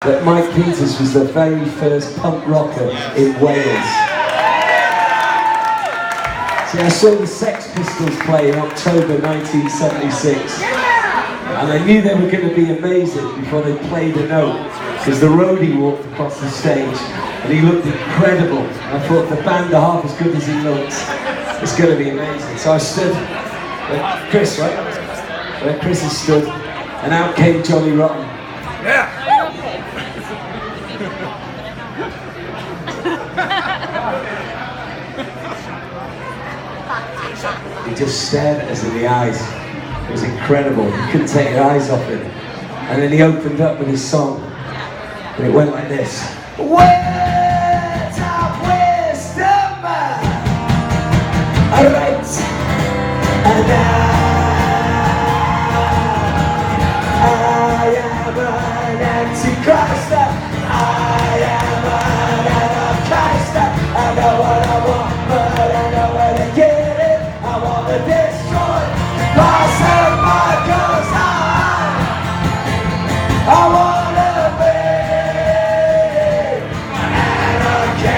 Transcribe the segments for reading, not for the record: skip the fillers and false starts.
that Mike Peters was the very first punk rocker in Wales. See, I saw the Sex Pistols play in October 1976, and I knew they were going to be amazing before they played a note, because the roadie walked across the stage and he looked incredible. And I thought, the band are half as good as he looks, it's going to be amazing. So I stood where Chris, right? Where Chris has stood, and out came Johnny Rotten. Yeah. He just stared at us in the eyes. It was incredible. You couldn't take your eyes off him. And then he opened up with his song, and it went like this. Words of wisdom, right, and I am an antichrist. I am an anarchist. I know what I want, but I know where to get it. I want to destroy myself, my goes on. I want to be an anarchist.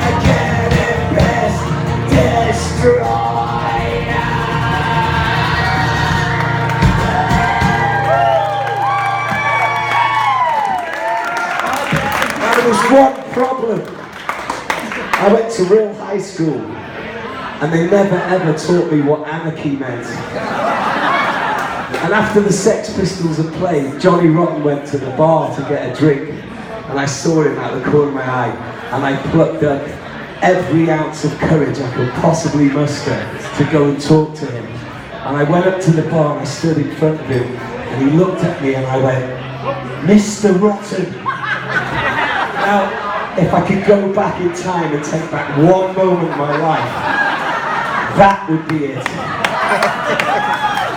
I get it best, destroy. There was one problem. I went to real high school, and they never ever taught me what anarchy meant. And after the Sex Pistols had played, Johnny Rotten went to the bar to get a drink, and I saw him out the corner of my eye, and I plucked up every ounce of courage I could possibly muster to go and talk to him. And I went up to the bar and I stood in front of him, and he looked at me and I went, Mr. Rotten. Now, if I could go back in time and take back one moment in my life, that would be it.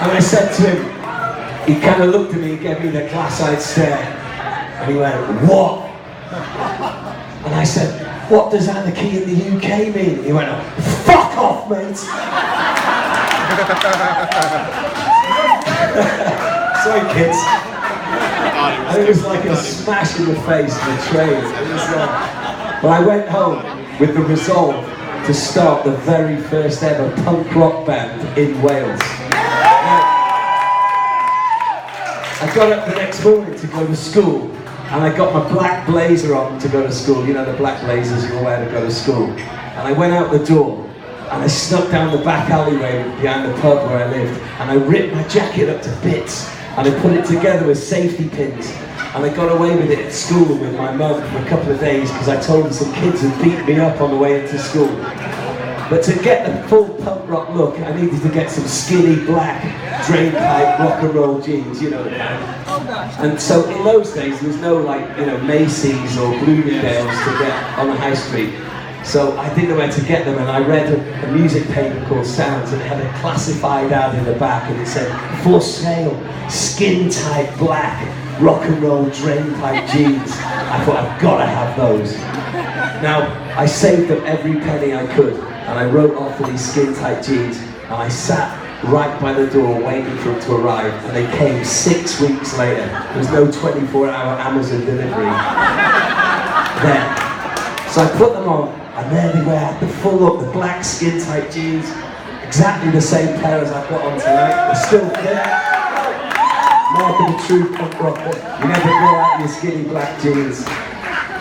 And I said to him, he kind of looked at me and gave me the glass-eyed stare, and he went, what? And I said, what does anarchy in the UK mean? He went, fuck off, mate. Sorry, kids. And it was like a smash in the face of the train. But I went home with the resolve to start the very first ever punk rock band in Wales. I got up the next morning to go to school, and I got my black blazer on to go to school. You know, the black blazers you wear to go to school. And I went out the door, and I snuck down the back alleyway behind the pub where I lived, and I ripped my jacket up to bits, and I put it together with safety pins, and I got away with it at school with my mum for a couple of days because I told her some kids had beat me up on the way into school. But to get the full punk rock look, I needed to get some skinny black drain pipe rock and roll jeans, you know the kind. And so in those days there was no, like, you know, Macy's or Bloomingdale's to get on the high street. So I didn't know where to get them, and I read a music paper called Sounds, and it had a classified ad in the back, and it said, for sale, skin-tight black rock and roll drain pipe jeans. I thought, I've got to have those. Now, I saved up every penny I could, and I wrote off for these skin-tight jeans, and I sat right by the door waiting for them to arrive, and they came 6 weeks later. There was no 24-hour Amazon delivery then. So I put them on, and there they were, had the full look, the black skin-tight jeans, exactly the same pair as I've got on tonight. They're still fit. Mark of a true punk rocker. You never grow out your skinny black jeans.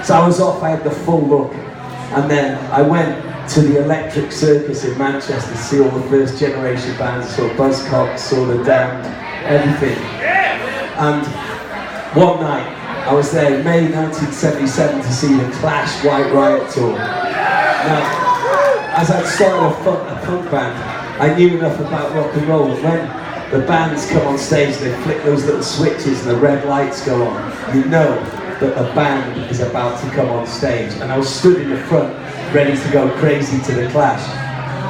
So I was off, I had the full look. And then I went to the Electric Circus in Manchester to see all the first generation bands. I saw Buzzcocks, saw The Damned, everything. And one night, I was there in May 1977 to see the Clash White Riot tour. Now, as I'd started a punk band, I knew enough about rock and roll that when the bands come on stage, they flick those little switches and the red lights go on, you know that the band is about to come on stage. And I was stood in the front, ready to go crazy to the Clash.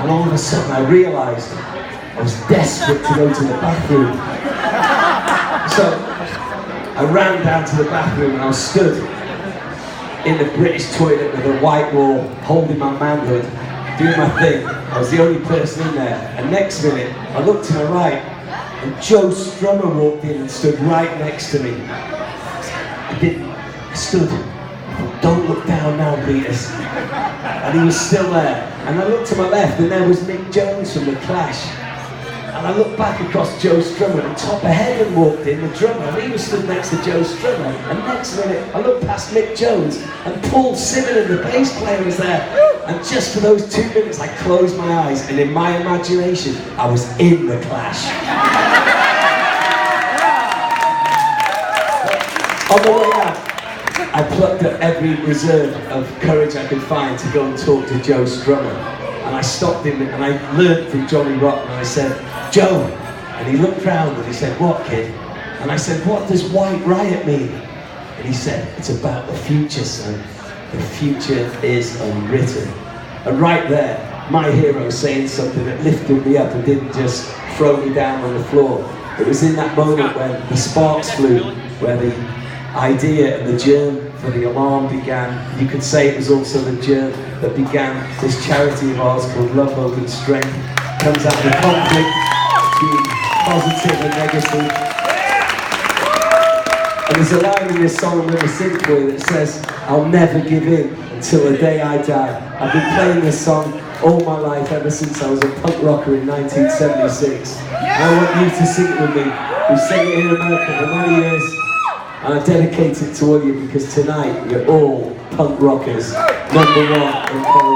And all of a sudden I realised I was desperate to go to the bathroom. So I ran down to the bathroom and I was stood in the British toilet with a white wall, holding my manhood, doing my thing. I was the only person in there. And next minute, I looked to my right, and Joe Strummer walked in and stood right next to me. I didn't. I stood. Don't look down now, Beatles. And he was still there. And I looked to my left, and there was Mick Jones from The Clash. And I looked back across Joe Strummer, and Topper Heaven walked in, the drummer, and he was stood next to Joe Strummer. And next minute, I looked past Mick Jones, and Paul Simon, the bass player, was there. And just for those 2 minutes, I closed my eyes, and in my imagination, I was in The Clash. On the way out, I plucked up every reserve of courage I could find to go and talk to Joe Strummer. And I stopped him and I learned from Johnny Rotten, and I said, Joe, and he looked round and he said, what, kid? And I said, what does White Riot mean? And he said, it's about the future, son. The future is unwritten. And right there, my hero saying something that lifted me up and didn't just throw me down on the floor. It was in that moment when the sparks flew, where the idea and the germ for the alarm began. You could say it was also the germ that began this charity of ours called Love, Hope and Strength. Comes out of the conflict between positive and negative. And there's a line in this song I'm going to sing for you that says, I'll never give in until the day I die. I've been playing this song all my life, ever since I was a punk rocker in 1976. I want you to sing it with me. We've sang it in America for many years. And I dedicate it to all of you because tonight you're all punk rockers. #1 in